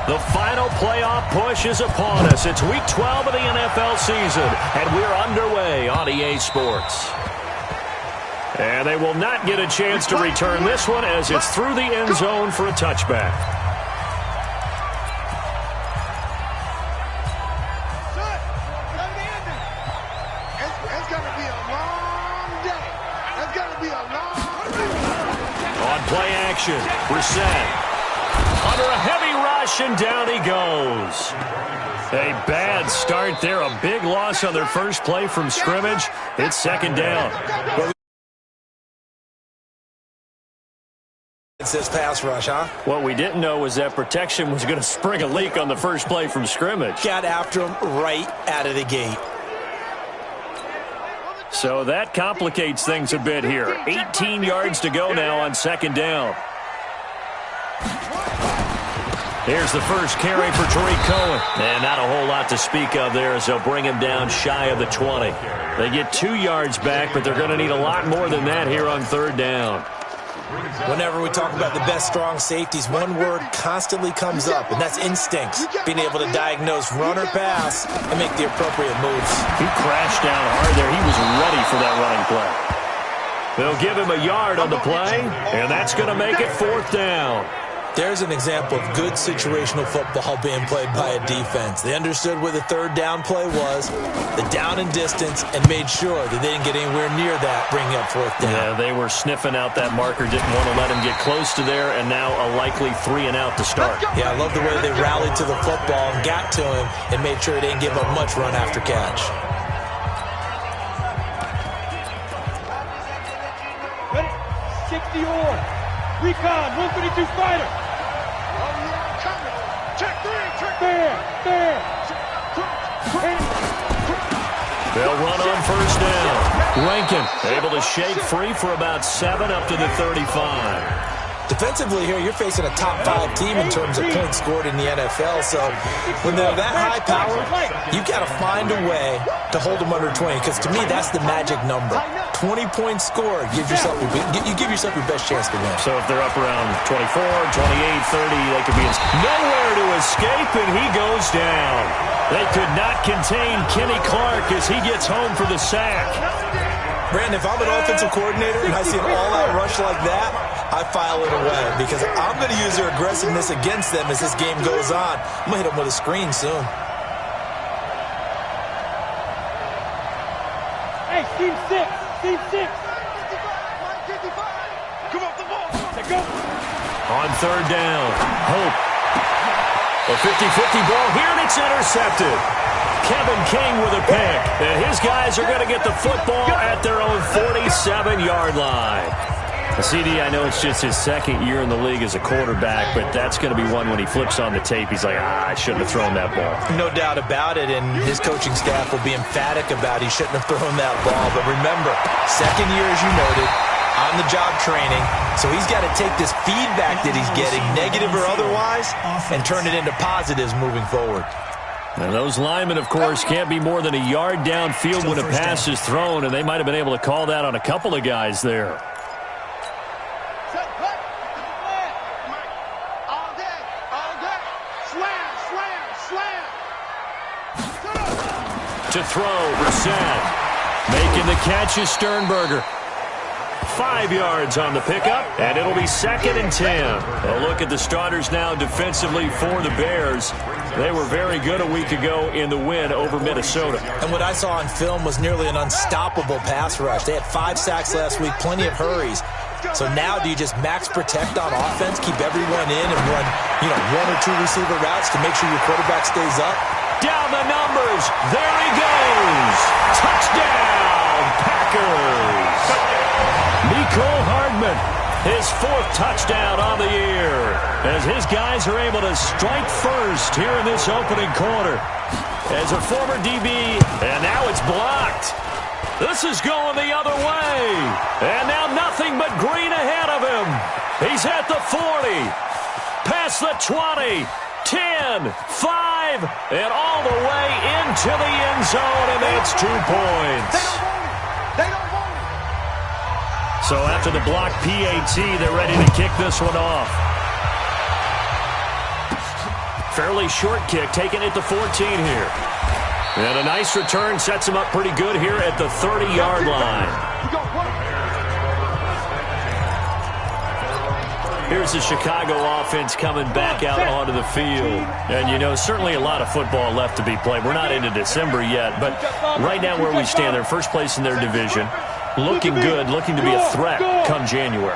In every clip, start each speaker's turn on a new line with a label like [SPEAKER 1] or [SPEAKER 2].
[SPEAKER 1] The final playoff push is upon us. It's Week 12 of the NFL season, and we're underway on EA Sports. And they will not get a chance to return this one as it's through the end zone for a touchback.
[SPEAKER 2] It's going to be a long day. It's going to be a long day.
[SPEAKER 1] On play action, Brissett. Under a heavy rush, and down he goes. A bad start there. A big loss on their first play from scrimmage. It's second down.
[SPEAKER 3] It's this pass rush, huh?
[SPEAKER 1] What we didn't know was that protection was going to spring a leak on the first play from scrimmage.
[SPEAKER 3] Got after him right out of the gate.
[SPEAKER 1] So that complicates things a bit here. 18 yards to go now on second down. Here's the first carry for Tariq Cohen. And not a whole lot to speak of there as they'll bring him down shy of the 20. They get 2 yards back, but they're going to need a lot more than that here on third down.
[SPEAKER 3] Whenever we talk about the best strong safeties, one word constantly comes up, and that's instincts. Being able to diagnose run or pass and make the appropriate moves.
[SPEAKER 1] He crashed down hard there. He was ready for that running play. They'll give him a yard on the play, and that's going to make it fourth down.
[SPEAKER 3] There's an example of good situational football being played by a defense. They understood where the third down play was, the down and distance, and made sure that they didn't get anywhere near that, bringing up fourth down.
[SPEAKER 1] Yeah, they were sniffing out that marker, didn't want to let him get close to there, and now a likely 3 and out to start.
[SPEAKER 3] Yeah, I love the way they rallied to the football and got to him and made sure they didn't give up much run after catch.
[SPEAKER 4] Ready? 60 or recon, 152 fighter.
[SPEAKER 1] They'll run on first down. Rankin able to shake free for about 7 up to the 35.
[SPEAKER 3] Defensively here, you're facing a top-5 team in terms of points scored in the NFL. So when they're that high power, you've got to find a way to hold them under 20. Because to me, that's the magic number. 20 points scored. You give yourself your best chance to win.
[SPEAKER 1] So if they're up around 24, 28, 30, they could be nowhere to escape, and he goes down. They could not contain Kenny Clark as he gets home for the sack.
[SPEAKER 3] Brandon, if I'm an offensive coordinator and I see an all-out rush like that, I file it away because I'm going to use their aggressiveness against them as this game goes on. I'm going to hit them with a screen soon.
[SPEAKER 4] Hey, team 6. Team 6.
[SPEAKER 2] Come off the ball.
[SPEAKER 4] Let's go.
[SPEAKER 1] On third down, Hope. A 50-50 ball here, and it's intercepted. Kevin King with a pick. And his guys are going to get the football at their own 47-yard line. CD, I know it's just his second year in the league as a quarterback, but that's going to be one when he flips on the tape. He's like, I shouldn't have thrown that ball.
[SPEAKER 3] No doubt about it, and his coaching staff will be emphatic about he shouldn't have thrown that ball. But remember, second year, as you noted, on-the-job training, so he's got to take this feedback that he's getting, negative or otherwise, and turn it into positives moving forward.
[SPEAKER 1] And those linemen, of course, can't be more than a yard downfield when a pass is thrown, and they might have been able to call that on a couple of guys there. To throw, Brissett. Making the catch is Sternberger. 5 yards on the pickup, and it'll be second and 10. A look at the starters now defensively for the Bears. They were very good a week ago in the win over Minnesota.
[SPEAKER 3] And what I saw on film was nearly an unstoppable pass rush. They had 5 sacks last week, plenty of hurries. So now do you just max protect on offense, keep everyone in, and run, 1 or 2 receiver routes to make sure your quarterback stays up?
[SPEAKER 1] Down the numbers. There he goes. Touchdown, Packers. Mecole Hardman, his 4th touchdown on the year, as his guys are able to strike first here in this opening quarter. As a former DB, and now it's blocked. This is going the other way. And now nothing but green ahead of him. He's at the 40, past the 20, 10, 5, and all the way into the end zone, and that's 2 points.
[SPEAKER 2] They don't want it.
[SPEAKER 1] So after the block PAT, they're ready to kick this one off. Fairly short kick, taking it to 14 here. And a nice return sets him up pretty good here at the 30-yard line. Here's the Chicago offense coming back out onto the field. And, you know, certainly a lot of football left to be played. We're not into December yet, but right now where we stand, they're first place in their division. Looking good, looking to be a threat come January.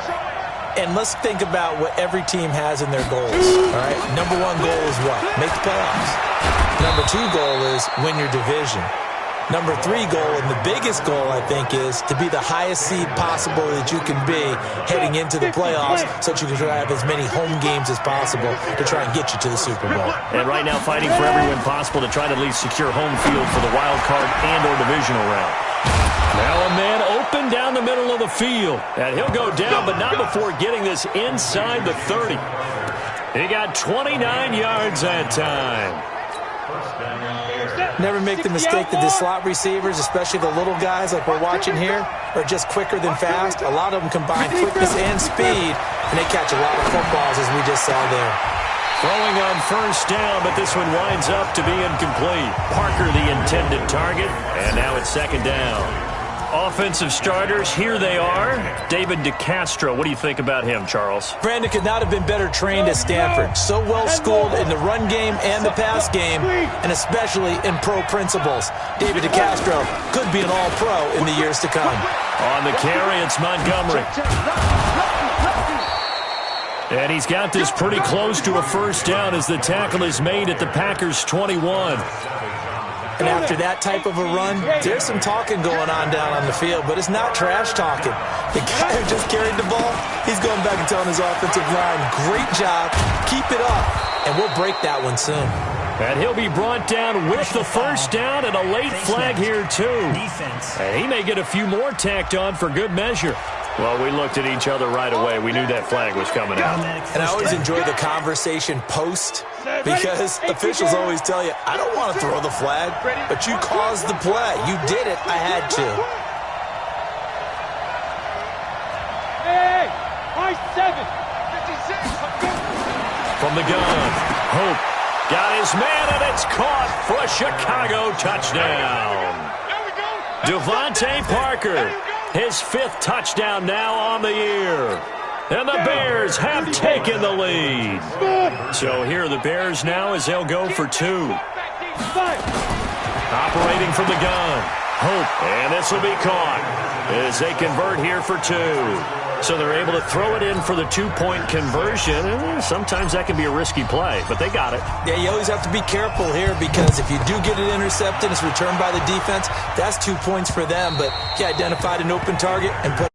[SPEAKER 3] And let's think about what every team has in their goals, all right? Number one goal is what? Make the playoffs. Number two goal is win your division. Number three goal, and the biggest goal, I think, is to be the highest seed possible that you can be heading into the playoffs so that you can try to have as many home games as possible to try and get you to the Super Bowl.
[SPEAKER 1] And right now fighting for every win possible to try to at least secure home field for the wild card and or divisional round. Now a man open down the middle of the field. And he'll go down, but not before getting this inside the 30. He got 29 yards that time.
[SPEAKER 3] Never make the mistake that the slot receivers, especially the little guys like we're watching here, are just quicker than fast. A lot of them combine quickness and speed, and they catch a lot of footballs, as we just saw there.
[SPEAKER 1] Throwing on first down, but this one winds up to be incomplete. Parker the intended target, and now it's second down. Offensive starters, here they are. David DeCastro, what do you think about him, Charles?
[SPEAKER 3] Brandon could not have been better trained at Stanford. So well schooled in the run game and the pass game, and especially in pro principles. David DeCastro could be an all-pro in the years to come.
[SPEAKER 1] On the carry, it's Montgomery. And he's got this pretty close to a first down as the tackle is made at the Packers' 21.
[SPEAKER 3] And after that type of a run, there's some talking going on down on the field, but it's not trash talking. The guy who just carried the ball, he's going back and telling his offensive line, great job, keep it up, and we'll break that one soon.
[SPEAKER 1] And he'll be brought down with the first down and a late flag here, too. And he may get a few more tacked on for good measure. Well, we looked at each other right away. We knew that flag was coming out.
[SPEAKER 3] And I always enjoy the conversation post because officials always tell you, I don't want to throw the flag, but you caused the play. You did it. I had to.
[SPEAKER 4] Hey, high 7.
[SPEAKER 2] 56.
[SPEAKER 1] From the gun, Hope got his man, and it's caught for a Chicago touchdown. Devontae Parker, his fifth touchdown now on the year. And the Bears have taken the lead. So here are the Bears now as they'll go for two. Operating from the gun, Hope, and this will be caught as they convert here for two. So they're able to throw it in for the two-point conversion. Sometimes that can be a risky play, but they got it.
[SPEAKER 3] Yeah, you always have to be careful here because if you do get it intercepted, it's returned by the defense, that's 2 points for them. But he identified an open target and put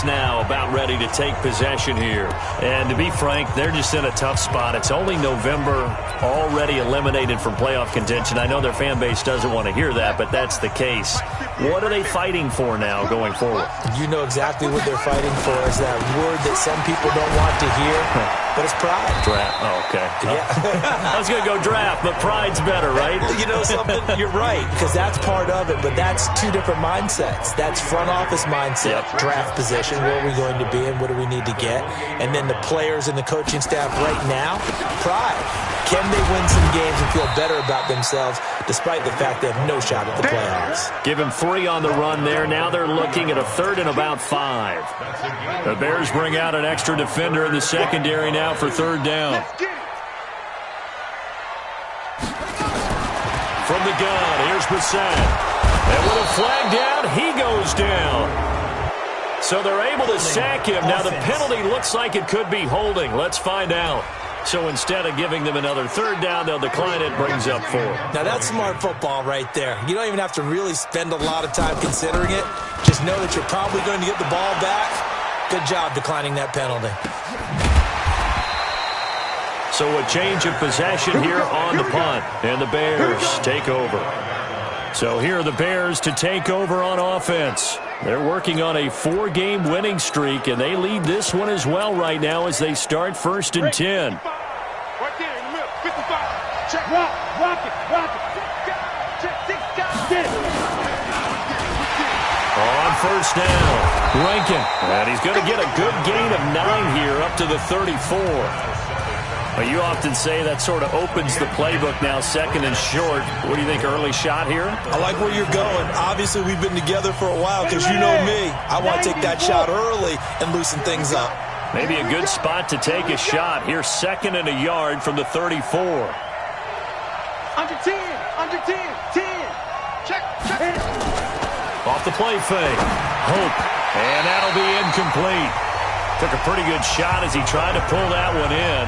[SPEAKER 1] now about ready to take possession here. And to be frank, they're just in a tough spot. It's only November, already eliminated from playoff contention. I know their fan base doesn't want to hear that, but that's the case. What are they fighting for now going forward?
[SPEAKER 3] You know exactly what they're fighting for is that word that some people don't want to hear, but it's pride.
[SPEAKER 1] Draft. Oh, okay.
[SPEAKER 3] Yeah.
[SPEAKER 1] I was going to go draft, but pride's better, right?
[SPEAKER 3] You know something? You're right, because that's part of it, but that's two different mindsets. That's front office mindset, draft position, where are we going to be and what do we need to get? And then the players and the coaching staff right now, pride. Can they win some games and feel better about themselves despite the fact they have no shot at the playoffs?
[SPEAKER 1] Give him 3 on the run there. Now they're looking at a 3rd and about 5. The Bears bring out an extra defender in the secondary now for 3rd down. From the gun, here's Brissett. And with a flag down, he goes down. So they're able to sack him. Now the penalty looks like it could be holding. Let's find out. So instead of giving them another 3rd down, they'll decline it, brings up 4.
[SPEAKER 3] Now that's smart football right there. You don't even have to really spend a lot of time considering it. Just know that you're probably going to get the ball back. Good job declining that penalty.
[SPEAKER 1] So a change of possession here on the punt, and the Bears take over. So here are the Bears to take over on offense. They're working on a 4-game winning streak, and they lead this one as well right now as they start 1st and 10.
[SPEAKER 2] Right there in the middle, 55. Check.
[SPEAKER 4] Rock it.
[SPEAKER 2] Check.
[SPEAKER 1] On first down. Rankin. And he's going to get a good gain of 9 here up to the 34. Well, you often say that sort of opens the playbook now, second and short. What do you think, early shot here?
[SPEAKER 3] I like where you're going. Obviously, we've been together for a while because you know me. I want to take that shot early and loosen things up.
[SPEAKER 1] Maybe a good spot to take a shot. Here's 2nd and a yard from the 34.
[SPEAKER 4] Under 10, under 10, 10. Check.
[SPEAKER 1] Off the play fake. Hope. And that'll be incomplete. Took a pretty good shot as he tried to pull that one in.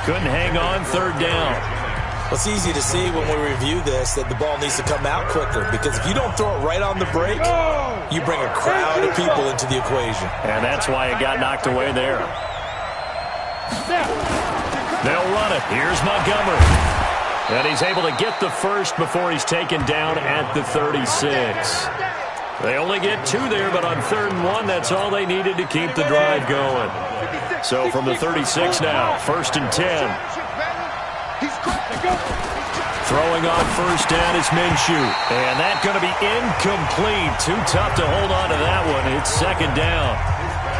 [SPEAKER 1] Couldn't hang on, 3rd down.
[SPEAKER 3] Well, it's easy to see when we review this that the ball needs to come out quicker because if you don't throw it right on the break, you bring a crowd of people into the equation.
[SPEAKER 1] And that's why it got knocked away there. They'll run it. Here's Montgomery. And he's able to get the first before he's taken down at the 36. They only get 2 there, but on 3rd and 1, that's all they needed to keep the drive going. So from the 36 now, 1st and 10. Throwing on first down is Minshew. And that's going to be incomplete. Too tough to hold on to that one. It's 2nd down.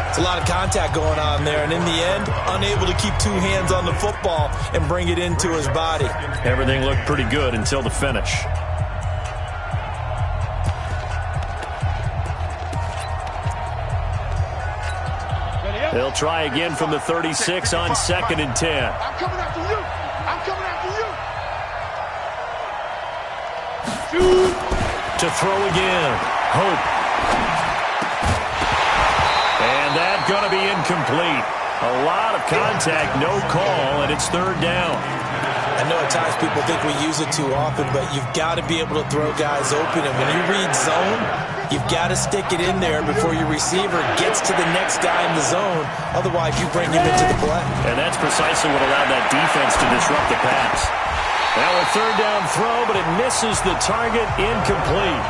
[SPEAKER 3] It's a lot of contact going on there, and in the end, unable to keep 2 hands on the football and bring it into his body.
[SPEAKER 1] Everything looked pretty good until the finish. They'll try again from the 36 on 2nd and 10.
[SPEAKER 2] I'm coming after you. I'm coming after you.
[SPEAKER 1] To throw again. Hope. And that's going to be incomplete. A lot of contact, no call, and it's 3rd down.
[SPEAKER 3] I know at times people think we use it too often, but you've got to be able to throw guys open. And when you read zone, you've got to stick it in there before your receiver gets to the next guy in the zone. Otherwise, you bring him into the play.
[SPEAKER 1] And that's precisely what allowed that defense to disrupt the pass. Now a 3rd down throw, but it misses the target, incomplete.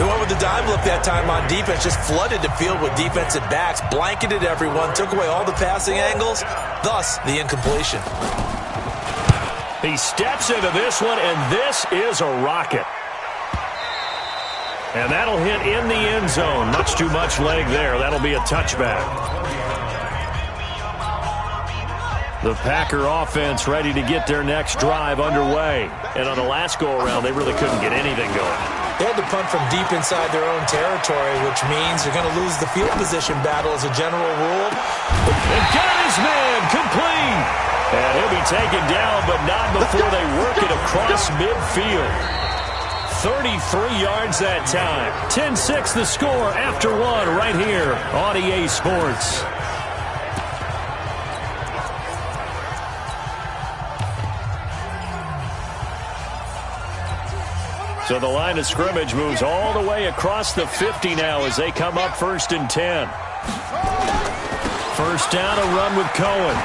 [SPEAKER 3] Whoever the dime look that time on defense just flooded the field with defensive backs, blanketed everyone, took away all the passing angles, thus the incompletion.
[SPEAKER 1] He steps into this one, and this is a rocket. And that'll hit in the end zone. Much too much leg there. That'll be a touchback. The Packer offense ready to get their next drive underway. And on the last go-around, they really couldn't get anything going.
[SPEAKER 3] They had to punt from deep inside their own territory, which means you're going to lose the field position battle as a general rule.
[SPEAKER 1] And got his man complete. And he'll be taken down, but not before they work it across midfield. 33 yards that time. 10-6 the score after 1 right here on EA Sports. So the line of scrimmage moves all the way across the 50 now as they come up 1st and 10. First down, a run with Cohen.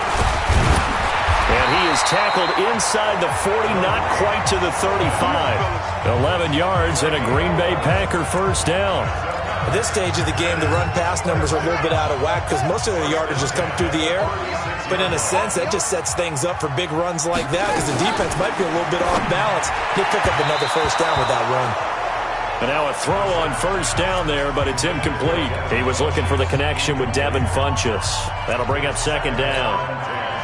[SPEAKER 1] And he is tackled inside the 40, not quite to the 35. 11 yards and a Green Bay Packer first down.
[SPEAKER 3] At this stage of the game, the run-pass numbers are a little bit out of whack because most of their yardage has come through the air. But in a sense, that just sets things up for big runs like that because the defense might be a little bit off balance. He'll pick up another first down with that run.
[SPEAKER 1] And now a throw on first down there, but it's incomplete. He was looking for the connection with Devin Funchess. That'll bring up 2nd down.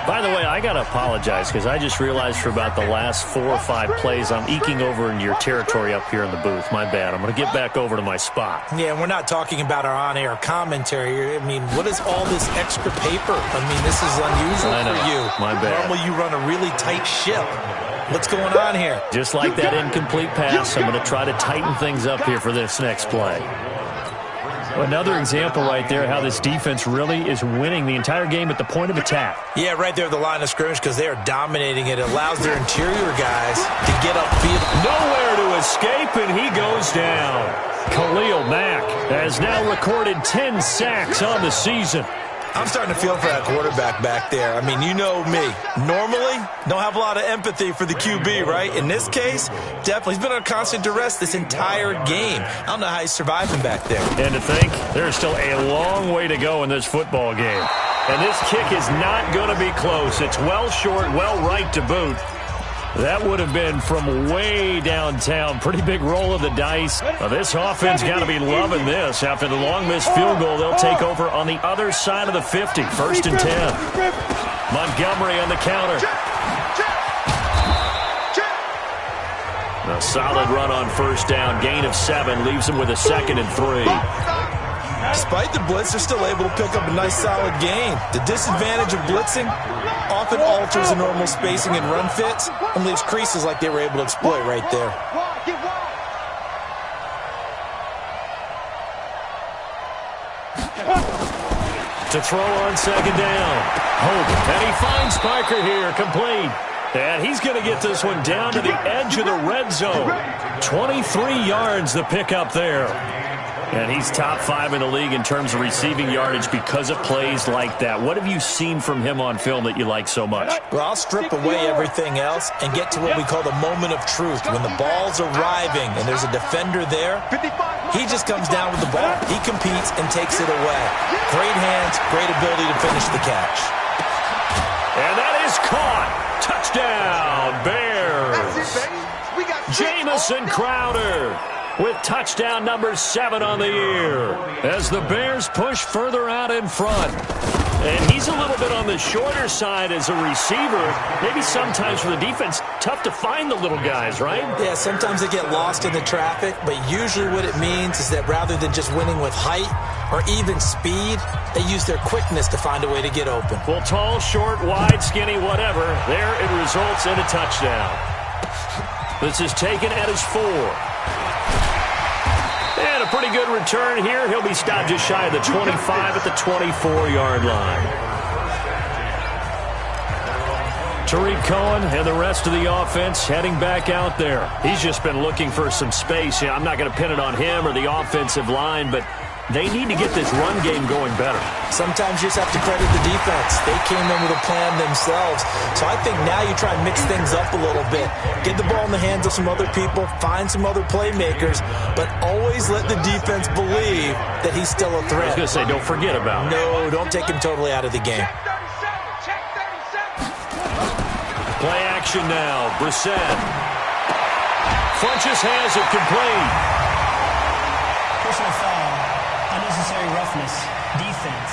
[SPEAKER 1] By the way, I got to apologize because I just realized for about the last 4 or 5 plays I'm eking over into your territory up here in the booth. My bad. I'm going to get back over to my spot.
[SPEAKER 3] Yeah, and we're not talking about our on-air commentary. I mean, what is all this extra paper? I mean, this is unusual for you.
[SPEAKER 1] My bad.
[SPEAKER 3] Normally you run a really tight ship. What's going on here?
[SPEAKER 1] Just like that incomplete pass, I'm going to try to tighten things up here for this next play. Another example right there how this defense really is winning the entire game at the point of attack.
[SPEAKER 3] Yeah, right there at the line of scrimmage because they are dominating it. It allows their interior guys to get upfield.
[SPEAKER 1] Nowhere to escape, and he goes down. Khalil Mack has now recorded 10 sacks on the season.
[SPEAKER 3] I'm starting to feel for that quarterback back there. I mean, you know me. Normally, don't have a lot of empathy for the QB, right? In this case, definitely. He's been under constant duress this entire game. I don't know how he's surviving back there.
[SPEAKER 1] And to think, there's still a long way to go in this football game. And this kick is not going to be close. It's well short, well right to boot. That would have been from way downtown. Pretty big roll of the dice. This offense got to be loving this. After the long missed field goal, they'll take over on the other side of the 50. 1st and 10. Montgomery on the counter. A solid run on 1st down. Gain of 7 leaves them with a 2nd and 3.
[SPEAKER 3] Despite the blitz, they're still able to pick up a nice solid gain. The disadvantage of blitzing often alters the normal spacing and run fits and leaves creases like they were able to exploit right there.
[SPEAKER 1] To throw on 2nd down. Hope, and he finds Parker here, complete. And he's going to get this one down to the edge of the red zone. 23 yards the pickup there. And he's top 5 in the league in terms of receiving yardage because of plays like that. What have you seen from him on film that you like so much?
[SPEAKER 3] Well, I'll strip away everything else and get to what we call the moment of truth. When the ball's arriving and there's a defender there, he just comes down with the ball. He competes and takes it away. Great hands, great ability to finish the catch.
[SPEAKER 1] And that is caught. Touchdown, Bears. Jamison Crowder with touchdown number 7 on the year as the Bears push further out in front. And he's a little bit on the shorter side as a receiver. Maybe sometimes for the defense, tough to find the little guys, right?
[SPEAKER 3] Yeah, sometimes they get lost in the traffic, but usually what it means is that rather than just winning with height or even speed, they use their quickness to find a way to get open.
[SPEAKER 1] Well, tall, short, wide, skinny, whatever, there it results in a touchdown. This is taken at his 4. And a pretty good return here. He'll be stopped just shy of the 25 at the 24-yard line. Tariq Cohen and the rest of the offense heading back out there. He's just been looking for some space. Yeah, I'm not going to pin it on him or the offensive line, but they need to get this run game going better.
[SPEAKER 3] Sometimes you just have to credit the defense. They came in with a plan themselves. So I think now you try and mix things up a little bit. Get the ball in the hands of some other people, find some other playmakers, but always let the defense believe that he's still a threat.
[SPEAKER 1] I was going to say, don't forget about him.
[SPEAKER 3] No, don't take him totally out of the game.
[SPEAKER 1] Play action now. Brissett. Funches has it complete.
[SPEAKER 5] Personal foul. Unnecessary roughness. Defense.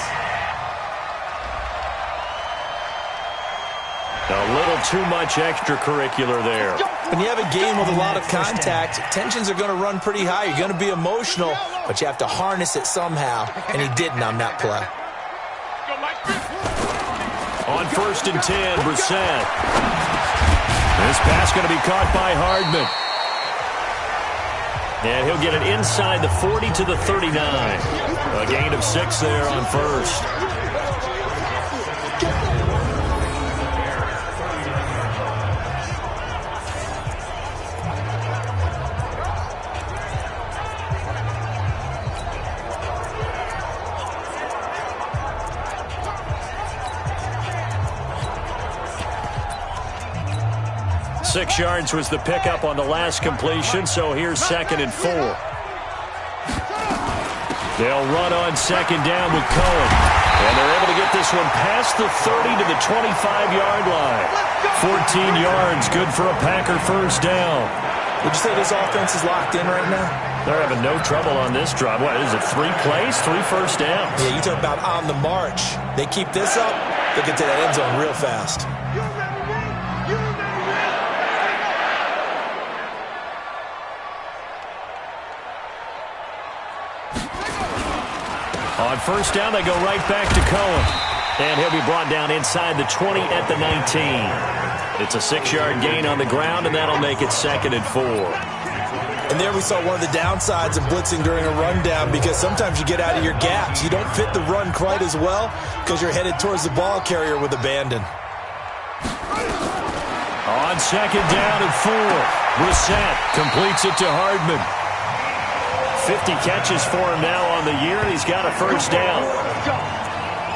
[SPEAKER 1] A little too much extracurricular there.
[SPEAKER 3] When you have a game with a lot of contact, tensions are going to run pretty high. You're going to be emotional, but you have to harness it somehow, and he didn't on that play.
[SPEAKER 1] On 1st and 10, Brissett. This pass going to be caught by Hardman. And he'll get it inside the 40 to the 39. A gain of 6 there on 1st. Six yards was the pickup on the last completion, so here's 2nd and 4. They'll run on 2nd down with Cohen. And they're able to get this one past the 30 to the 25-yard line. 14 yards, good for a Packer 1st down.
[SPEAKER 3] Would you say this offense is locked in right now?
[SPEAKER 1] They're having no trouble on this drive. What is it, 3 plays, 3 first downs?
[SPEAKER 3] Yeah, you talk about on the march. They keep this up, they'll get to that end zone real fast.
[SPEAKER 1] On 1st down, they go right back to Cohen. And he'll be brought down inside the 20 at the 19. It's a 6-yard gain on the ground, and that'll make it 2nd and 4.
[SPEAKER 3] And there we saw one of the downsides of blitzing during a rundown, because sometimes you get out of your gaps. You don't fit the run quite as well because you're headed towards the ball carrier with abandon.
[SPEAKER 1] On 2nd down and 4, Brissett completes it to Hardman. 50 catches for him now on the year, and he's got a 1st down.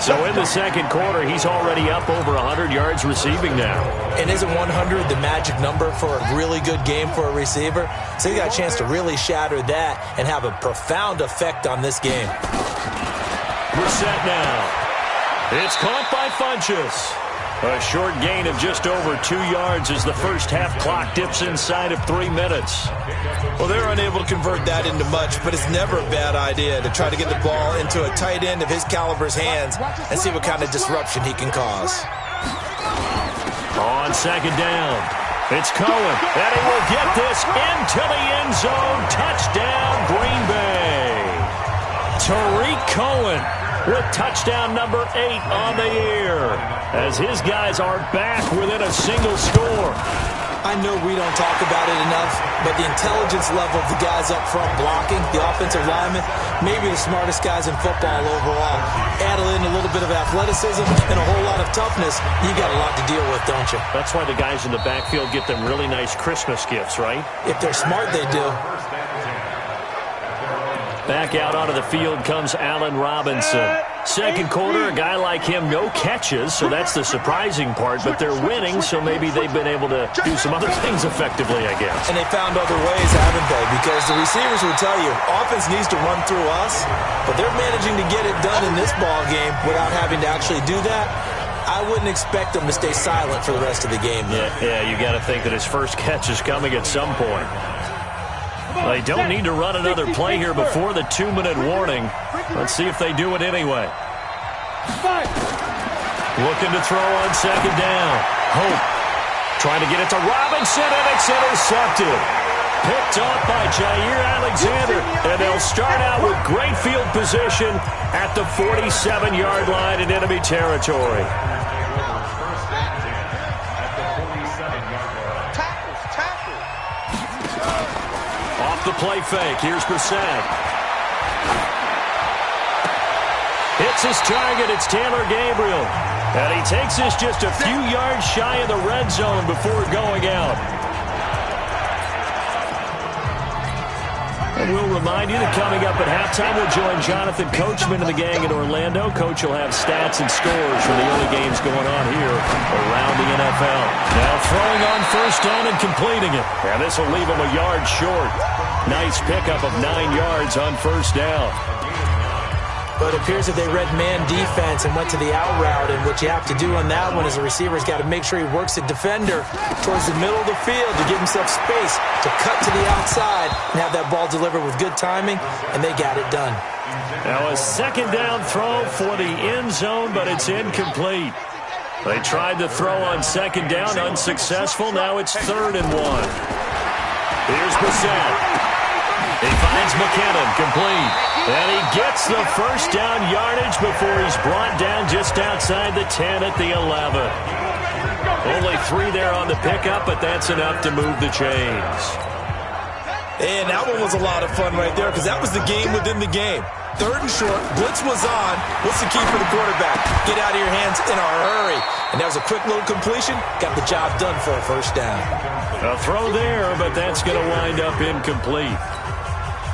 [SPEAKER 1] So in the 2nd quarter, he's already up over 100 yards receiving now.
[SPEAKER 3] And isn't 100 the magic number for a really good game for a receiver? So he got a chance to really shatter that and have a profound effect on this game.
[SPEAKER 1] Brissett now. It's caught by Funches. A short gain of just over 2 yards as the first half clock dips inside of 3 minutes.
[SPEAKER 3] Well, they're unable to convert that into much, but it's never a bad idea to try to get the ball into a tight end of his caliber's hands and see what kind of disruption he can cause.
[SPEAKER 1] On second down, it's Cohen, and he will get this into the end zone. Touchdown, Green Bay. Tariq Cohen with touchdown number 8 on the year, as his guys are back within a single score.
[SPEAKER 3] I know we don't talk about it enough, but the intelligence level of the guys up front blocking, the offensive linemen, maybe the smartest guys in football overall. Add in a little bit of athleticism and a whole lot of toughness, you got a lot to deal with, don't you?
[SPEAKER 1] That's why the guys in the backfield get them really nice Christmas gifts, right?
[SPEAKER 3] If they're smart, they do.
[SPEAKER 1] Back out onto the field comes Allen Robinson. Second quarter, a guy like him, no catches, so that's the surprising part, but they're winning, so maybe they've been able to do some other things effectively, I guess.
[SPEAKER 3] And they found other ways, haven't they? Because the receivers will tell you, offense needs to run through us, but they're managing to get it done in this ball game without having to actually do that. I wouldn't expect them to stay silent for the rest of the game.
[SPEAKER 1] Yeah, you got to think that his first catch is coming at some point. They don't need to run another play here before the 2-minute warning. Let's see if they do it anyway. Looking to throw on second down. Hope trying to get it to Robinson, and it's intercepted. Picked off by Jair Alexander, and they'll start out with great field position at the 47-yard line in enemy territory. The play fake. Here's Brissett. Hits his target. It's Taylor Gabriel. And he takes this just a few yards shy of the red zone before going out. And we'll remind you that coming up at halftime, we'll join Jonathan Coachman and the gang in Orlando. Coach will have stats and scores from the early games going on here around the NFL. Now throwing on first down and completing it. And this will leave him a yard short. Nice pickup of 9 yards on first down.
[SPEAKER 3] But it appears that they read man defense and went to the out route, and what you have to do on that one is the receiver's got to make sure he works the defender towards the middle of the field to give himself space to cut to the outside and have that ball delivered with good timing, and they got it done.
[SPEAKER 1] Now a second down throw for the end zone, but it's incomplete. They tried to throw on second down, unsuccessful. Now it's 3rd and 1. Here's Brissett. He finds McKinnon, complete. And he gets the first down yardage before he's brought down just outside the 10 at the 11. Only 3 there on the pickup, but that's enough to move the chains.
[SPEAKER 3] And that one was a lot of fun right there because that was the game within the game. 3rd and short, blitz was on. What's the key for the quarterback? Get out of your hands in a hurry. And that was a quick little completion. Got the job done for a first down.
[SPEAKER 1] A throw there, but that's going to wind up incomplete.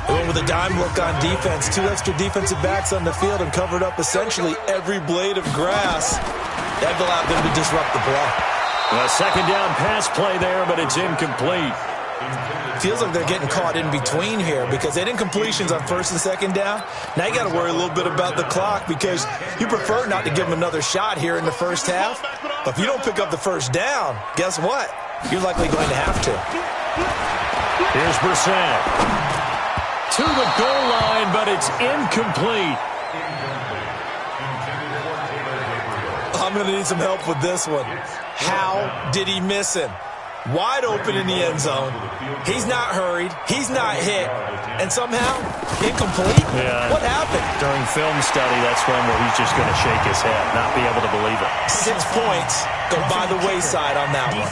[SPEAKER 3] They went with a dime look on defense. 2 extra defensive backs on the field and covered up essentially every blade of grass. That allowed them to disrupt the play.
[SPEAKER 1] A second down pass play there, but it's incomplete.
[SPEAKER 3] Feels like they're getting caught in between here because they didn't completions on first and second down. Now you got to worry a little bit about the clock because you prefer not to give them another shot here in the first half. But if you don't pick up the first down, guess what? You're likely going to have to.
[SPEAKER 1] Here's Brissett. To the goal line, but it's incomplete.
[SPEAKER 3] I'm going to need some help with this one. How did he miss him? Wide open in the end zone. He's not hurried. He's not hit. And somehow, incomplete?
[SPEAKER 1] Yeah.
[SPEAKER 3] What happened?
[SPEAKER 1] During film study, that's one where he's just going to shake his head, not be able to believe it.
[SPEAKER 3] 6 points go by the wayside on that one.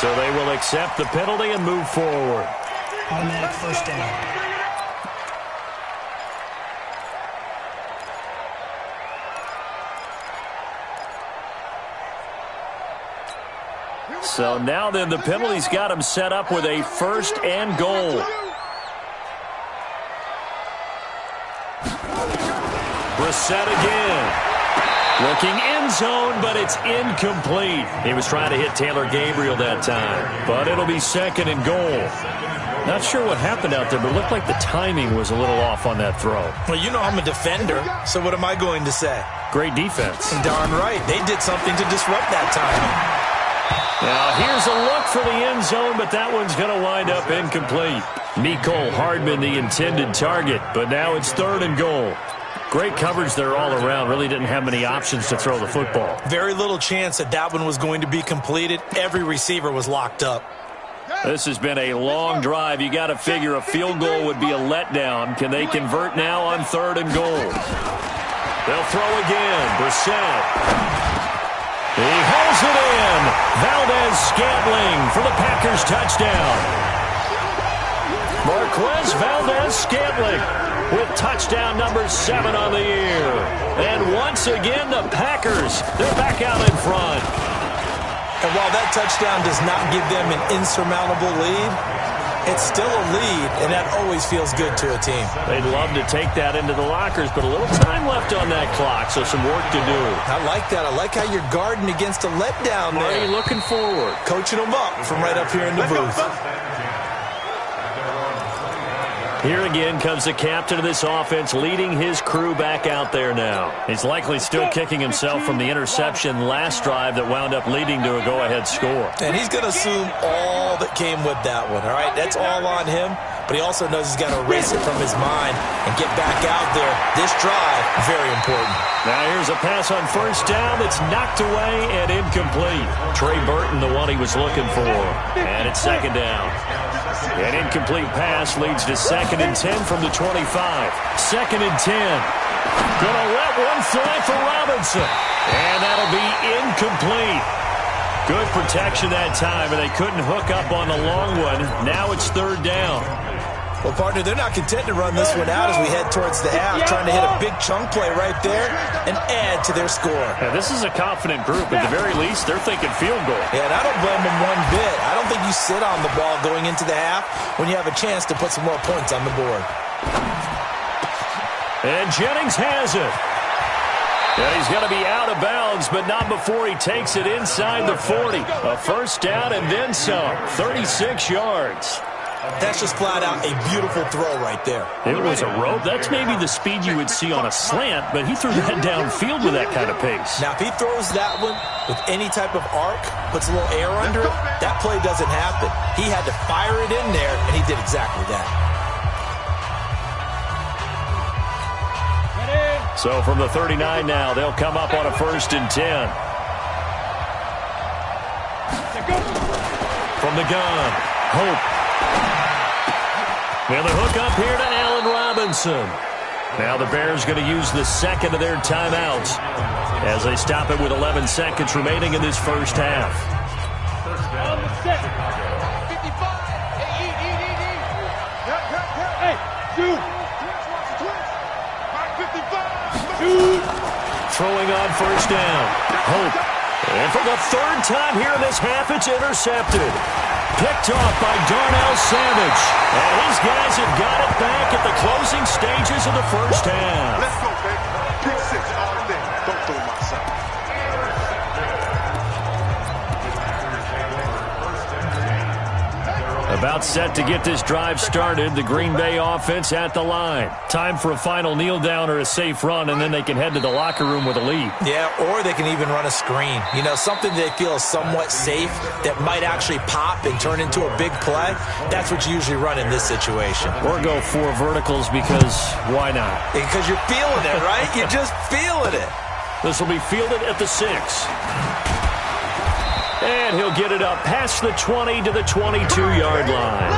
[SPEAKER 1] So they will accept the penalty and move forward.
[SPEAKER 5] Automatic first down.
[SPEAKER 1] So now then the penalty's got him set up with a 1st and goal. Brissett again. Looking end zone, but it's incomplete. He was trying to hit Taylor Gabriel that time, but it'll be 2nd and goal. Not sure what happened out there, but it looked like the timing was a little off on that throw.
[SPEAKER 3] Well, you know I'm a defender, so what am I going to say?
[SPEAKER 1] Great defense.
[SPEAKER 3] Darn right. They did something to disrupt that timing.
[SPEAKER 1] Now, here's a look for the end zone, but that one's going to wind up incomplete. Mecole Hardman, the intended target, but now it's 3rd and goal. Great coverage there all around. Really didn't have many options to throw the football.
[SPEAKER 3] Very little chance that one was going to be completed. Every receiver was locked up.
[SPEAKER 1] This has been a long drive. You got to figure a field goal would be a letdown. Can they convert now on 3rd and goal? They'll throw again. Brissett. He holds it in. Valdez-Scantling for the Packers touchdown. Marquez Valdez-Scantling with touchdown number 7 on the year. And once again, the Packers, they're back out in front.
[SPEAKER 3] And while that touchdown does not give them an insurmountable lead, it's still a lead, and that always feels good to a team.
[SPEAKER 1] They'd love to take that into the lockers, but a little time left on that clock, so some work to do.
[SPEAKER 3] I like that. I like how you're guarding against a letdown there.
[SPEAKER 1] Marty looking forward.
[SPEAKER 3] Coaching them up from right up here in the booth.
[SPEAKER 1] Here again comes the captain of this offense, leading his crew back out there now. He's likely still kicking himself from the interception last drive that wound up leading to a go-ahead score.
[SPEAKER 3] And he's going to assume all that came with that one, all right? That's all on him, but he also knows he's got to erase it from his mind and get back out there. This drive, very important.
[SPEAKER 1] Now here's a pass on 1st down that's knocked away and incomplete. Trey Burton, the one he was looking for. And it's 2nd down. An incomplete pass leads to 2nd and 10 from the 25. 2nd and 10. Gonna let one fly for Robinson. And that'll be incomplete. Good protection that time, and they couldn't hook up on the long one. Now it's 3rd down.
[SPEAKER 3] Well, partner, they're not content to run this one out as we head towards the half, trying to hit a big chunk play right there and add to their score.
[SPEAKER 1] Now, this is a confident group. At the very least, they're thinking field goal.
[SPEAKER 3] Yeah, and I don't blame them one bit. I don't think you sit on the ball going into the half when you have a chance to put some more points on the board.
[SPEAKER 1] And Jennings has it. And he's going to be out of bounds, but not before he takes it inside the 40. A 1st down and then some. 36 yards.
[SPEAKER 3] That's just flat out a beautiful throw right there.
[SPEAKER 1] It was a rope. That's maybe the speed you would see on a slant, but he threw that downfield with that kind of pace.
[SPEAKER 3] Now, if he throws that one with any type of arc, puts a little air under it, that play doesn't happen. He had to fire it in there, and he did exactly that.
[SPEAKER 1] So from the 39 now, they'll come up on a 1st and 10. From the gun, Hope. And the hook up here to Allen Robinson. Now the Bears going to use the 2nd of their timeouts as they stop it with 11 seconds remaining in this 1st half.
[SPEAKER 4] On the set. 55. Hey, shoot. Shoot.
[SPEAKER 1] Throwing on 1st down. Hope. And for the 3rd time here in this half, it's intercepted. Picked off by Darnell Savage. And his guys have got it back at the closing stages of the 1st half.
[SPEAKER 2] Let's go, baby. Pick 6 all day. Don't throw my son.
[SPEAKER 1] About set to get this drive started. The Green Bay offense at the line. Time for a final kneel down or a safe run, and then they can head to the locker room with a lead.
[SPEAKER 3] Yeah, or they can even run a screen. You know, something they feel is somewhat safe that might actually pop and turn into a big play. That's what you usually run in this situation.
[SPEAKER 1] Or go 4 verticals because why not?
[SPEAKER 3] Because you're feeling it, right? You're just feeling it.
[SPEAKER 1] This will be fielded at the 6. And he'll get it up past the 20 to the 22-yard line.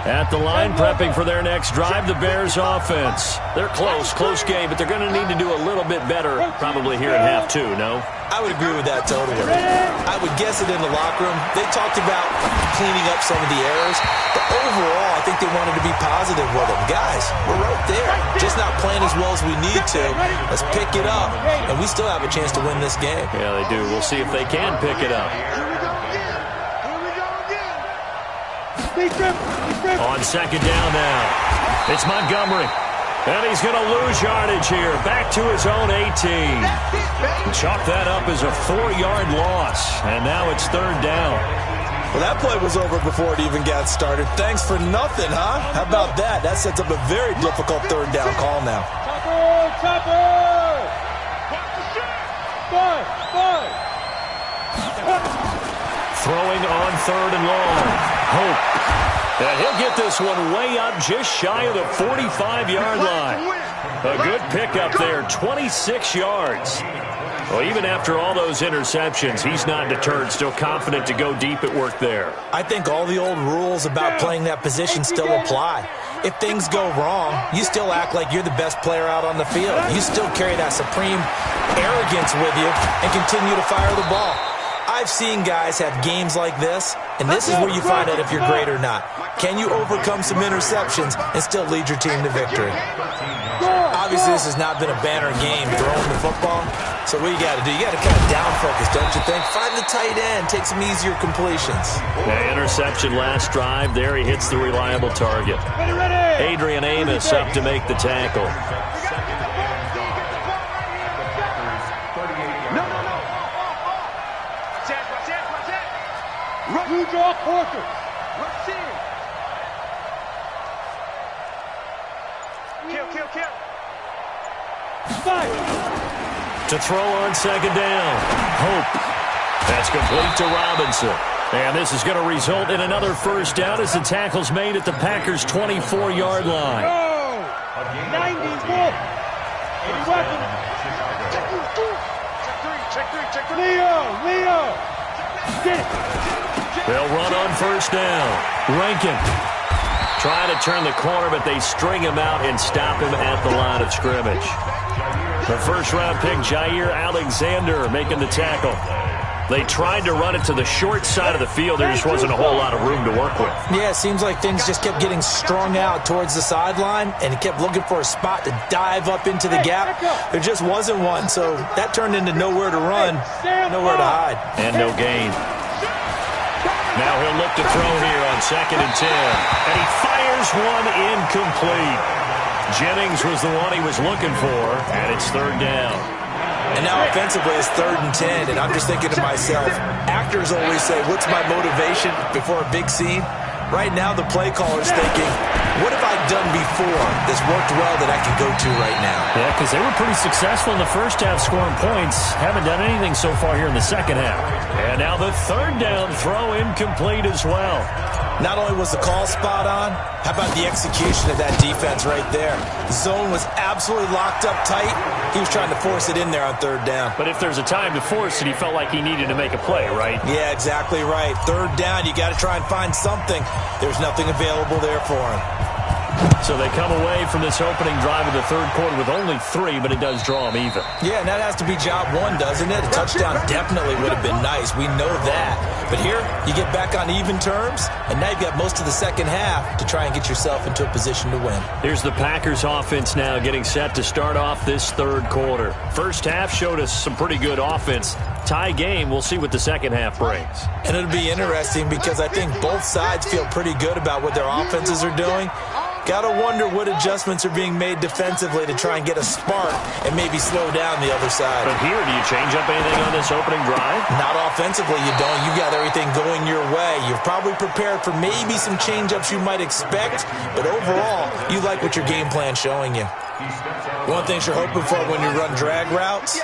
[SPEAKER 1] At the line, prepping for their next drive, the Bears offense. They're close game, but they're going to need to do a little bit better probably here in half 2, no?
[SPEAKER 3] I would agree with that totally. I would guess it in the locker room. They talked about cleaning up some of the errors, but overall, I think they wanted to be positive with them. Guys, we're right there. Just not playing as well as we need to. Let's pick it up, and we still have a chance to win this game.
[SPEAKER 1] Yeah, they do. We'll see if they can pick it up. On 2nd down now. It's Montgomery. And he's going to lose yardage here. Back to his own 18. Chalk that up as a 4-yard loss. And now it's third down.
[SPEAKER 3] Well, that play was over before it even got started. Thanks for nothing, huh? How about that? That sets up a very difficult third down call now.
[SPEAKER 4] Chopper! Five!
[SPEAKER 1] Throwing on third and long. Hope. And he'll get this one way up just shy of the 45-yard line. A good pickup there, 26 yards. Well, even after all those interceptions, he's not deterred, still confident to go deep at work there.
[SPEAKER 3] I think all the old rules about playing that position still apply. If things go wrong, you still act like you're the best player out on the field. You still carry that supreme arrogance with you and continue to fire the ball. I've seen guys have games like this, and this is where you find out if you're great or not. Can you overcome some interceptions and still lead your team to victory? Obviously, this has not been a banner game throwing the football, so what you got to do, you got to kind of down focus, don't you think? Find the tight end, take some easier completions.
[SPEAKER 1] Yeah, interception last drive. There he hits the reliable target. Adrian Amos up to make the tackle.
[SPEAKER 4] You draw quarter. Kill. Five.
[SPEAKER 1] To throw on second down. Hope. That's complete to Robinson. And this is going to result in another first down as the tackle's made at the Packers' 24-yard line.
[SPEAKER 4] Go! 91. 81. Check three. Leo. Get it.
[SPEAKER 1] They'll run on first down. Rankin trying to turn the corner, but they string him out and stop him at the line of scrimmage. The first-round pick, Jair Alexander, making the tackle. They tried to run it to the short side of the field. There just wasn't a whole lot of room to work with.
[SPEAKER 3] Yeah, it seems like things just kept getting strung out towards the sideline, and he kept looking for a spot to dive up into the gap. There just wasn't one, so that turned into nowhere to run, nowhere to hide.
[SPEAKER 1] And no gain. Now he'll look to throw here on 2nd and 10. And he fires one incomplete. Jennings was the one he was looking for, and it's third down.
[SPEAKER 3] And now offensively it's 3rd and 10, and I'm just thinking to myself, actors always say, what's my motivation before a big scene? Right now the play caller's thinking, what have I done before that's worked well that I can go to right now?
[SPEAKER 1] Yeah, because they were pretty successful in the first half scoring points. Haven't done anything so far here in the second half. And now the third down throw incomplete as well.
[SPEAKER 3] Not only was the call spot on, how about the execution of that defense right there? The zone was absolutely locked up tight. He was trying to force it in there on 3rd down.
[SPEAKER 1] But if there's a time to force it, he felt like he needed to make a play, right?
[SPEAKER 3] Yeah, exactly right. 3rd down, you got to try and find something. There's nothing available there for him.
[SPEAKER 1] So they come away from this opening drive of the third quarter with only 3, but it does draw them even.
[SPEAKER 3] Yeah, and that has to be job 1, doesn't it? A touchdown definitely would have been nice. We know that. But here, you get back on even terms, and now you've got most of the second half to try and get yourself into a position to win.
[SPEAKER 1] Here's the Packers offense now getting set to start off this third quarter. First half showed us some pretty good offense. Tie game, we'll see what the second half brings.
[SPEAKER 3] And it'll be interesting because I think both sides feel pretty good about what their offenses are doing. Got to wonder what adjustments are being made defensively to try and get a spark and maybe slow down the other side.
[SPEAKER 1] But here, do you change up anything on this opening drive?
[SPEAKER 3] Not offensively, you don't. You got everything going your way. You're probably prepared for maybe some change-ups you might expect, but overall, you like what your game plan's showing you. One thing you're hoping for when you run drag routes,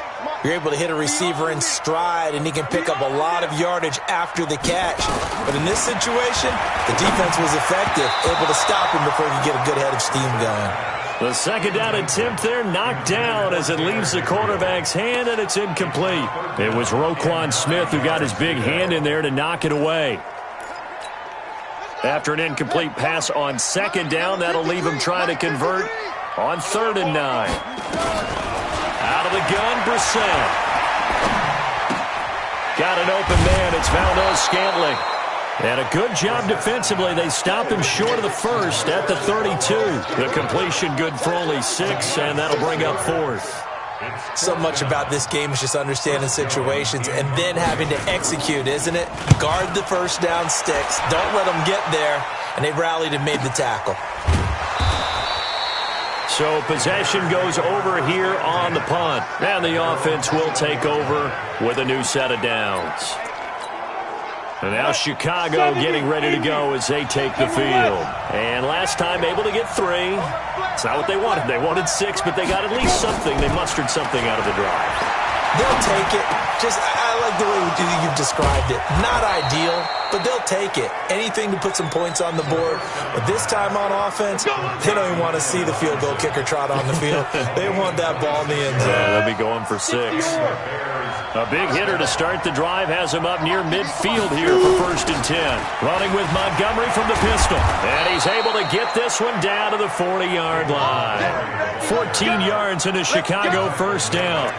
[SPEAKER 3] you're able to hit a receiver in stride, and he can pick up a lot of yardage after the catch. But in this situation, the defense was effective, able to stop him before he could get a good head of steam going.
[SPEAKER 1] The second down attempt there knocked down as it leaves the quarterback's hand, and it's incomplete. It was Roquan Smith who got his big hand in there to knock it away. After an incomplete pass on second down, that'll leave him trying to convert on 3rd and 9. Out of the gun, Brissett. Got an open man. It's Valdez-Scantling. And a good job defensively. They stopped him short of the first at the 32. The completion good for only 6, and that'll bring up 4th.
[SPEAKER 3] So much about this game is just understanding situations and then having to execute, isn't it? Guard the first down sticks. Don't let them get there. And they rallied and made the tackle.
[SPEAKER 1] So possession goes over here on the punt. And the offense will take over with a new set of downs. And now Chicago getting ready to go as they take the field. And last time able to get 3. It's not what they wanted. They wanted 6, but they got at least something. They mustered something out of the drive.
[SPEAKER 3] They'll take it. I like the way you've described it. Not ideal, but they'll take it. Anything to put some points on the board. But this time on offense, they don't even want to see the field goal kicker trot on the field. They want that ball in the end zone.
[SPEAKER 1] Yeah, they'll be going for 6. A big hitter to start the drive has him up near midfield here for 1st and 10. Running with Montgomery from the pistol. And he's able to get this one down to the 40-yard line. 14 yards into Chicago 1st down.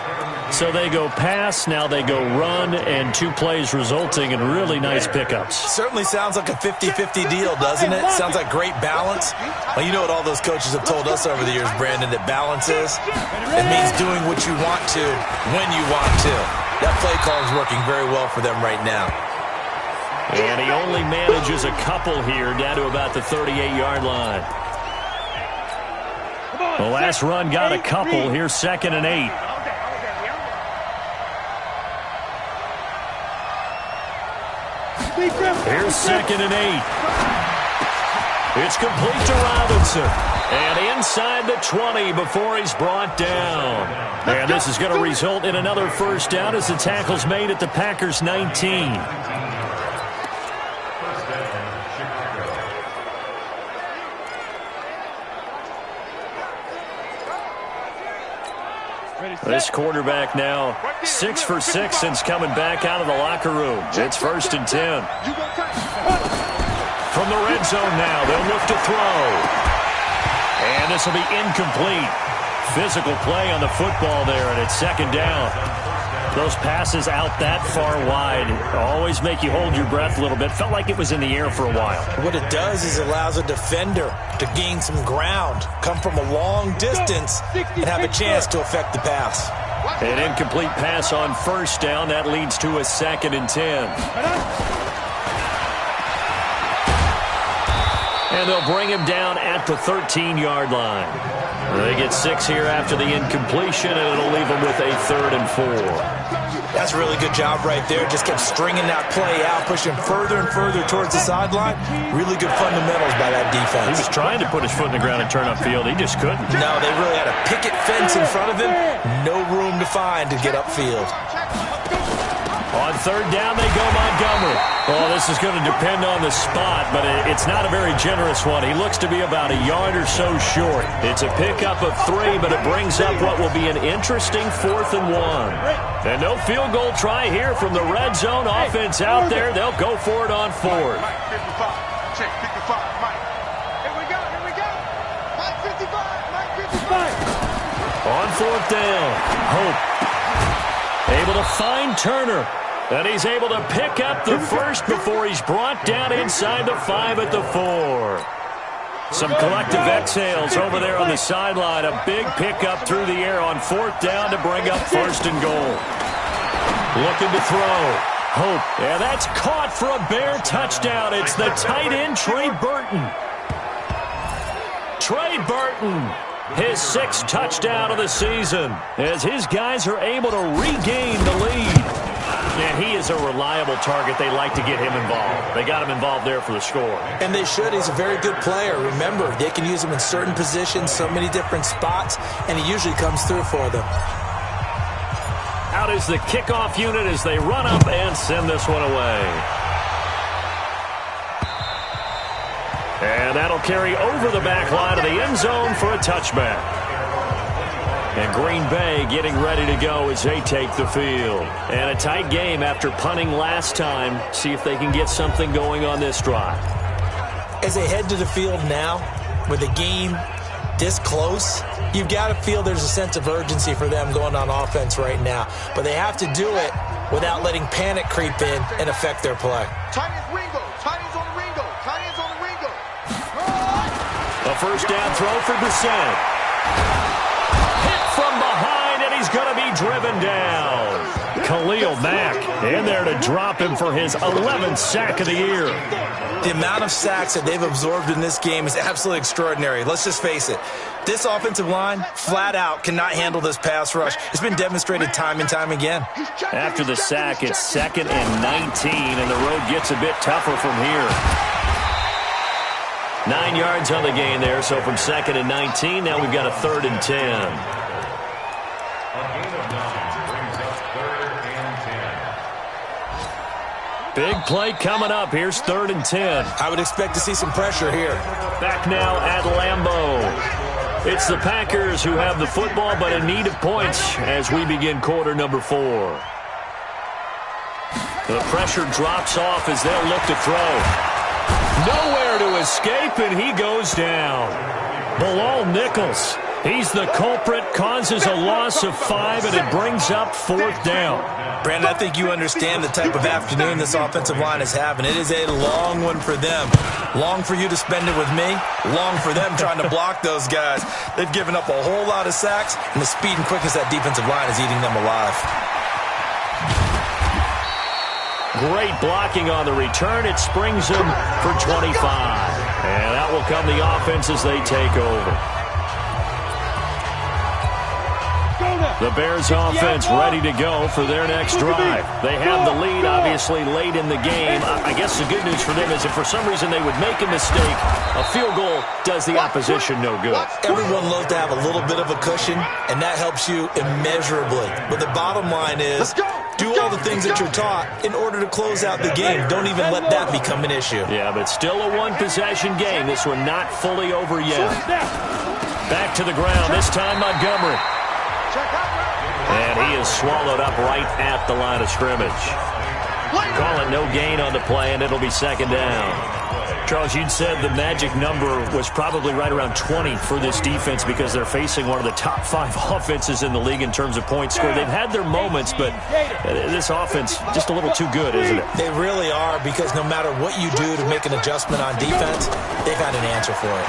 [SPEAKER 1] So they go pass, now they go run, and 2 plays resulting in really nice pickups.
[SPEAKER 3] Certainly sounds like a 50-50 deal, doesn't it? Sounds like great balance. Well, you know what all those coaches have told us over the years, Brandon, that balance is? It means doing what you want to when you want to. That play call is working very well for them right now.
[SPEAKER 1] And he only manages a couple here down to about the 38-yard line. The last run got a couple. Here's 2nd and 8. Here's 2nd and 8. It's complete to Robinson. And inside the 20 before he's brought down. And this is going to result in another 1st down as the tackle's made at the Packers' 19. This quarterback now 6 for 6 since coming back out of the locker room. It's 1st and 10. From the red zone now, they'll look to throw. And this will be incomplete. Physical play on the football there, and it's 2nd down. Those passes out that far wide always make you hold your breath a little bit. Felt like it was in the air for a while.
[SPEAKER 3] What it does is it allows a defender to gain some ground, come from a long distance, and have a chance to affect the pass.
[SPEAKER 1] An incomplete pass on 1st down. That leads to a 2nd and 10. And they'll bring him down at the 13-yard line. They get 6 here after the incompletion, and it'll leave them with a 3rd and 4.
[SPEAKER 3] That's a really good job right there. Just kept stringing that play out, pushing further and further towards the sideline. Really good fundamentals by that defense.
[SPEAKER 1] He was trying to put his foot in the ground and turn upfield. He just couldn't.
[SPEAKER 3] No, they really had a picket fence in front of him. No room to find to get upfield.
[SPEAKER 1] On 3rd down, they go Montgomery. Well, this is going to depend on the spot, but it's not a very generous one. He looks to be about a yard or so short. It's a pickup of 3, but it brings up what will be an interesting 4th and 1. And no field goal try here from the red zone. Offense out there. They'll go for it on 4th.
[SPEAKER 2] Mike 55. Check 55. Mike. Here we go. Here we go. Mike 55. Mike 55.
[SPEAKER 1] On 4th down, Hope able to find Turner. And he's able to pick up the 1st before he's brought down inside the 5 at the 4. Some collective exhales over there on the sideline. A big pickup through the air on 4th down to bring up 1st and goal. Looking to throw. Hope. Yeah, that's caught for a Bear touchdown. It's the tight end, Trey Burton. Trey Burton. His 6th touchdown of the season as his guys are able to regain the lead. And he is a reliable target. They like to get him involved. They got him involved there for the score.
[SPEAKER 3] And they should. He's a very good player. Remember, they can use him in certain positions, so many different spots, and he usually comes through for them.
[SPEAKER 1] Out is the kickoff unit as they run up and send this one away. And that'll carry over the back line of the end zone for a touchback. And Green Bay getting ready to go as they take the field. And a tight game after punting last time. See if they can get something going on this drive.
[SPEAKER 3] As they head to the field now, with the game this close, you've got to feel there's a sense of urgency for them going on offense right now. But they have to do it without letting panic creep in and affect their play.
[SPEAKER 2] Tight ends Ringo. Tight ends on the Ringo. Tight ends on the Ringo.
[SPEAKER 1] A 1st down throw for Brissett. Hit from behind, and he's going to be driven down. Khalil Mack in there to drop him for his 11th sack of the year.
[SPEAKER 3] The amount of sacks that they've absorbed in this game is absolutely extraordinary. Let's just face it. This offensive line, flat out, cannot handle this pass rush. It's been demonstrated time and time again.
[SPEAKER 1] After the sack, it's 2nd and 19, and the road gets a bit tougher from here. 9 yards on the gain there, so from 2nd and 19, now we've got a 3rd and 10. Big play coming up. Here's 3rd and 10.
[SPEAKER 3] I would expect to see some pressure here.
[SPEAKER 1] Back now at Lambeau. It's the Packers who have the football, but in need of points as we begin quarter number 4. The pressure drops off as they'll look to throw. Nowhere to escape, and he goes down. Bilal Nichols. He's the culprit, causes a loss of 5, and it brings up 4th down.
[SPEAKER 3] Brandon, I think you understand the type of afternoon this offensive line is having. It is a long one for them. Long for you to spend it with me. Long for them trying to block those guys. They've given up a whole lot of sacks, and the speed and quickness of that defensive line is eating them alive.
[SPEAKER 1] Great blocking on the return. It springs them for 25. And that will come the offense as they take over. The Bears offense ready to go for their next drive. They have the lead, obviously, late in the game. I guess the good news for them is if for some reason they would make a mistake, a field goal does the opposition no good.
[SPEAKER 3] Everyone loves to have a little bit of a cushion, and that helps you immeasurably. But the bottom line is do all the things that you're taught in order to close out the game. Don't even let that become an issue.
[SPEAKER 1] Yeah, but still a one-possession game. This one not fully over yet. Back to the ground, this time Montgomery. And he is swallowed up right at the line of scrimmage. Call it no gain on the play, and it'll be 2nd down. Charles, you'd said the magic number was probably right around 20 for this defense because they're facing one of the top 5 offenses in the league in terms of points scored. They've had their moments, but this offense just a little too good, isn't it?
[SPEAKER 3] They really are, because no matter what you do to make an adjustment on defense, they've got an answer for it.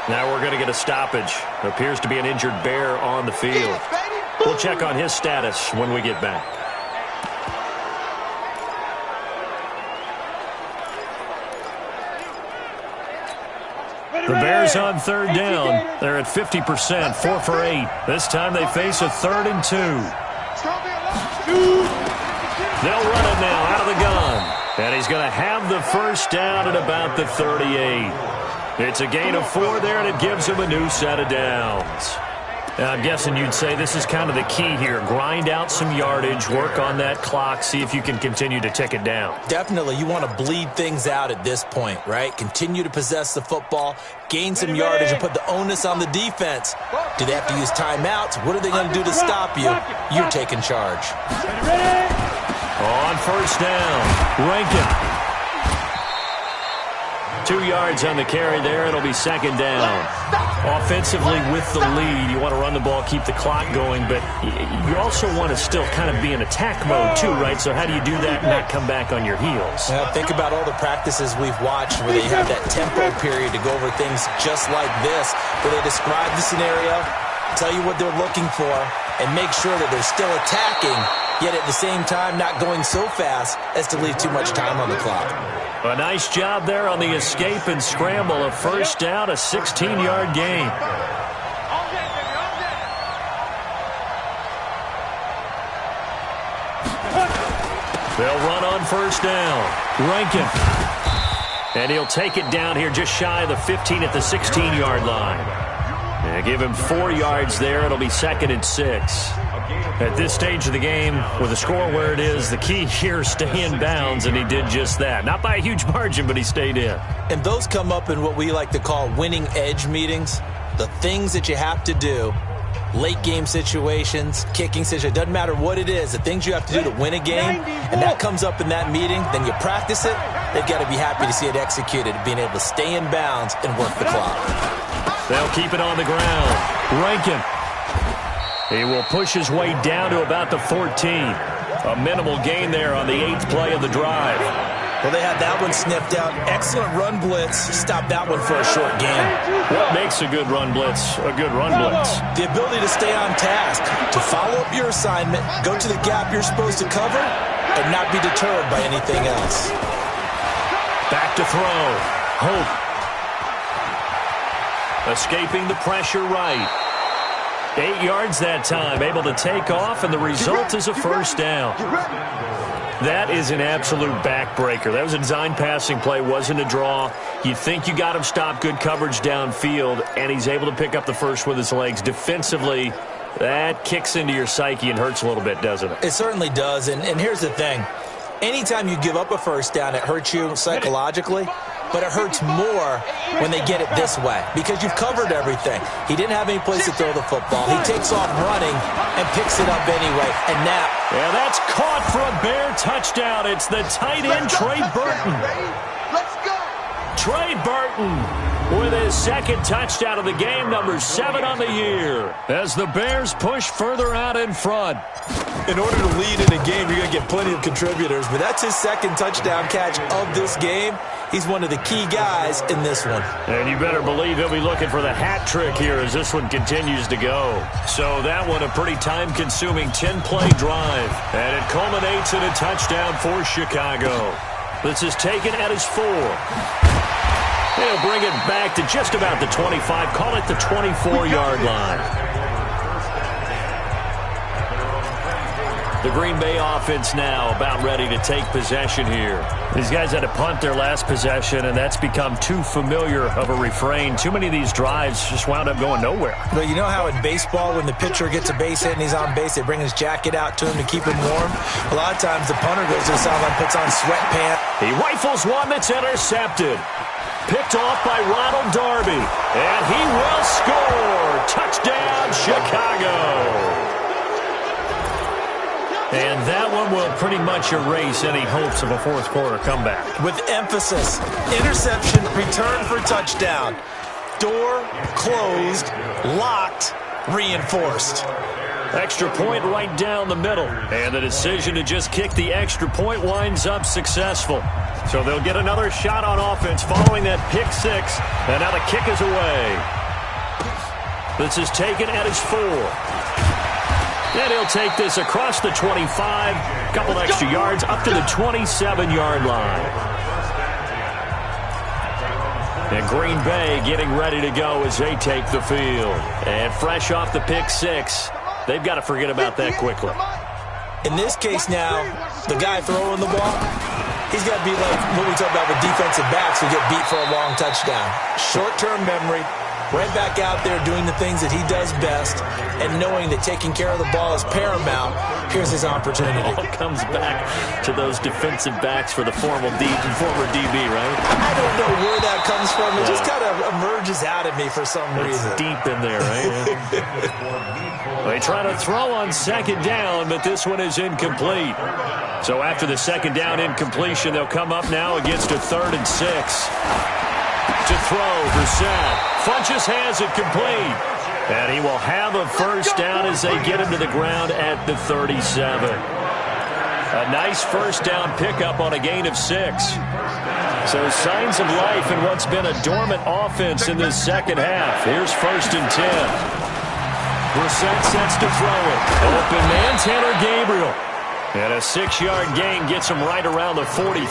[SPEAKER 1] Now we're going to get a stoppage. Appears to be an injured Bear on the field. We'll check on his status when we get back. The Bears on 3rd down. They're at 50%, 4 for 8. This time they face a 3rd and 2. They'll run it now out of the gun. And he's going to have the first down at about the 38. It's a gain of 4 there, and it gives him a new set of downs. Now, I'm guessing you'd say this is kind of the key here. Grind out some yardage, work on that clock, see if you can continue to tick it down.
[SPEAKER 3] Definitely. You want to bleed things out at this point, right? Continue to possess the football, gain some yardage, and put the onus on the defense. Do they have to use timeouts? What are they going to do to stop you? You're taking charge.
[SPEAKER 1] On 1st down, Rankin. 2 yards on the carry there. It'll be 2nd down. Offensively with the lead, you want to run the ball, keep the clock going, but you also want to still kind of be in attack mode too, right? So how do you do that and not come back on your heels?
[SPEAKER 3] Well, think about all the practices we've watched where they have that tempo period to go over things just like this, where they describe the scenario, tell you what they're looking for, and make sure that they're still attacking, yet at the same time not going so fast as to leave too much time on the clock.
[SPEAKER 1] A nice job there on the escape and scramble. A 1st down, a 16-yard gain. They'll run on 1st down. Rankin. And he'll take it down here just shy of the 15 at the 16-yard line. And give him 4 yards there. It'll be 2nd and 6. At this stage of the game, with the score where it is, the key here is stay in bounds, and he did just that. Not by a huge margin, but he stayed in.
[SPEAKER 3] And those come up in what we like to call winning edge meetings. The things that you have to do, late game situations, kicking situations, doesn't matter what it is, the things you have to do to win a game, and that comes up in that meeting, then you practice it, they've got to be happy to see it executed, being able to stay in bounds and work the clock.
[SPEAKER 1] They'll keep it on the ground. Rankin. He will push his way down to about the 14. A minimal gain there on the 8th play of the drive.
[SPEAKER 3] Well, they had that one sniffed out. Excellent run blitz. Stop that one for a short gain.
[SPEAKER 1] What makes a good run blitz a good run blitz?
[SPEAKER 3] The ability to stay on task, to follow up your assignment, go to the gap you're supposed to cover, and not be deterred by anything else.
[SPEAKER 1] Back to throw. Hope. Escaping the pressure right. 8 yards that time. Able to take off, and the result is a first down. That is an absolute backbreaker. That was a design passing play, wasn't a draw. You think you got him stopped, good coverage downfield, and he's able to pick up the first with his legs. Defensively, that kicks into your psyche and hurts a little bit, doesn't it?
[SPEAKER 3] It certainly does, and here's the thing. Anytime you give up a first down, it hurts you psychologically, but it hurts more when they get it this way because you've covered everything. He didn't have any place to throw the football. He takes off running and picks it up anyway, and now...
[SPEAKER 1] Yeah, that's caught for a Bear touchdown. It's the tight end, Trey Burton.
[SPEAKER 2] Let's go.
[SPEAKER 1] Trey Burton with his second touchdown of the game, number 7 on the year, as the Bears push further out in front.
[SPEAKER 3] In order to lead in a game, you're going to get plenty of contributors, but that's his second touchdown catch of this game. He's one of the key guys in this one.
[SPEAKER 1] And you better believe he'll be looking for the hat trick here as this one continues to go. So that one a pretty time-consuming 10-play drive, and it culminates in a touchdown for Chicago. This is taken at his 4. They'll bring it back to just about the 25, call it the 24-yard line. The Green Bay offense now about ready to take possession here. These guys had to punt their last possession, and that's become too familiar of a refrain. Too many of these drives just wound up going nowhere.
[SPEAKER 3] But you know how in baseball, when the pitcher gets a base hit and he's on base, they bring his jacket out to him to keep him warm? A lot of times the punter goes to the sideline, puts on sweatpants.
[SPEAKER 1] He rifles one that's intercepted. Picked off by Ronald Darby. And he will score. Touchdown, Chicago. And that one will pretty much erase any hopes of a fourth quarter comeback.
[SPEAKER 3] With emphasis, interception, return for touchdown. Door closed, locked, reinforced.
[SPEAKER 1] Extra point right down the middle. And the decision to just kick the extra point winds up successful. So they'll get another shot on offense following that pick 6. And now the kick is away. This is taken at his 4. And he'll take this across the 25, a couple extra yards, up to the 27-yard line. And Green Bay getting ready to go as they take the field. And fresh off the pick 6, they've got to forget about that quickly.
[SPEAKER 3] In this case now, the guy throwing the ball, he's got to be like what we talked about with defensive backs who get beat for a long touchdown. Short-term memory. Right back out there doing the things that he does best and knowing that taking care of the ball is paramount. Here's his opportunity.
[SPEAKER 1] It all comes back to those defensive backs for the former DB, right?
[SPEAKER 3] I don't know where that comes from. It just kind of emerges out of me for some reason.
[SPEAKER 1] Deep in there, right? They try to throw on second down, but this one is incomplete. So after the second down incompletion, they'll come up now against a 3rd and 6. To throw, Brissett. Funches has it complete. And he will have a first down as they get him to the ground at the 37. A nice first down pickup on a gain of 6. So signs of life in what's been a dormant offense in this second half. Here's 1st and 10. Brissett sets to throw it. Open man, Taylor Gabriel. And a 6-yard gain gets him right around the 43.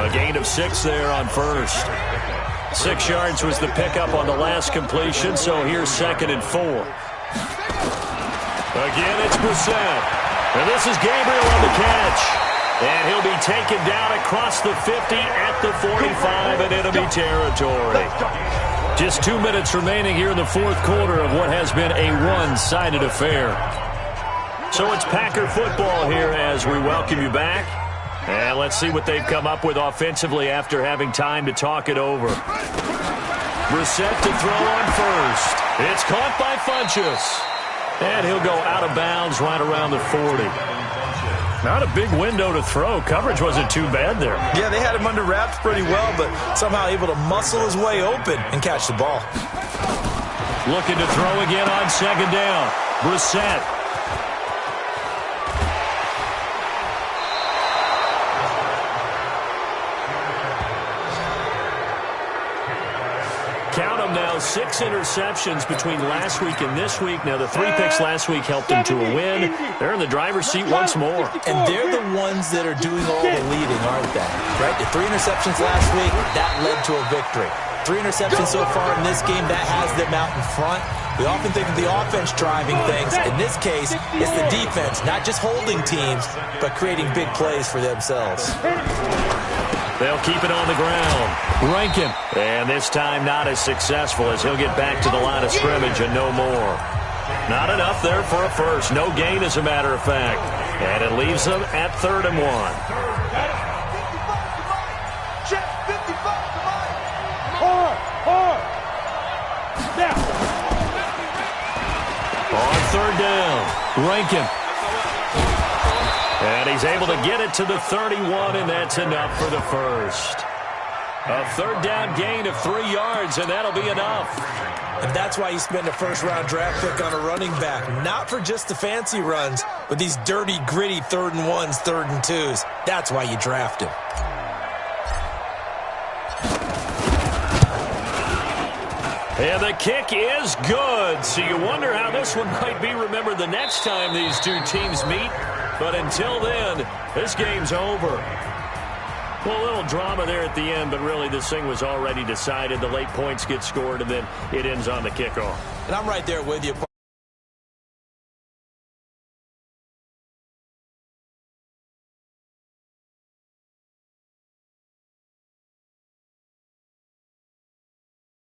[SPEAKER 1] A gain of 6 there on 1st. 6 yards was the pickup on the last completion, so here's 2nd and 4. Again, it's Brissett. And this is Gabriel on the catch. And he'll be taken down across the 50 at the 45 in enemy territory. Just 2 minutes remaining here in the fourth quarter of what has been a one-sided affair. So it's Packer football here as we welcome you back. And let's see what they've come up with offensively after having time to talk it over. Brissett to throw on 1st. It's caught by Funches. And he'll go out of bounds right around the 40. Not a big window to throw. Coverage wasn't too bad there.
[SPEAKER 3] Yeah, they had him under wraps pretty well, but somehow able to muscle his way open and catch the ball.
[SPEAKER 1] Looking to throw again on second down. Brissett. 6 interceptions between last week and this week. Now, the 3 picks last week helped them to a win. They're in the driver's seat once more.
[SPEAKER 3] And they're the ones that are doing all the leading, aren't they? Right? The 3 interceptions last week, that led to a victory. 3 interceptions so far in this game, that has them out in front. We often think of the offense driving things. In this case, it's the defense, not just holding teams, but creating big plays for themselves.
[SPEAKER 1] They'll keep it on the ground. Rankin. And this time not as successful as he'll get back to the line of scrimmage and no more. Not enough there for a first. No gain, as a matter of fact. And it leaves them at 3rd and 1.
[SPEAKER 2] Check 55, come on.
[SPEAKER 4] Hard. Now.
[SPEAKER 1] On 3rd down, Rankin. And he's able to get it to the 31, and that's enough for the first. A 3rd down gain of 3 yards, and that'll be enough.
[SPEAKER 3] And that's why you spend a first-round draft pick on a running back. Not for just the fancy runs, but these dirty, gritty 3rd and 1s, 3rd and 2s. That's why you draft him.
[SPEAKER 1] And the kick is good. So you wonder how this one might be remembered the next time these two teams meet. But until then, this game's over. Well, a little drama there at the end, but really this thing was already decided. The late points get scored, and then it ends on the kickoff.
[SPEAKER 3] And I'm right there with you.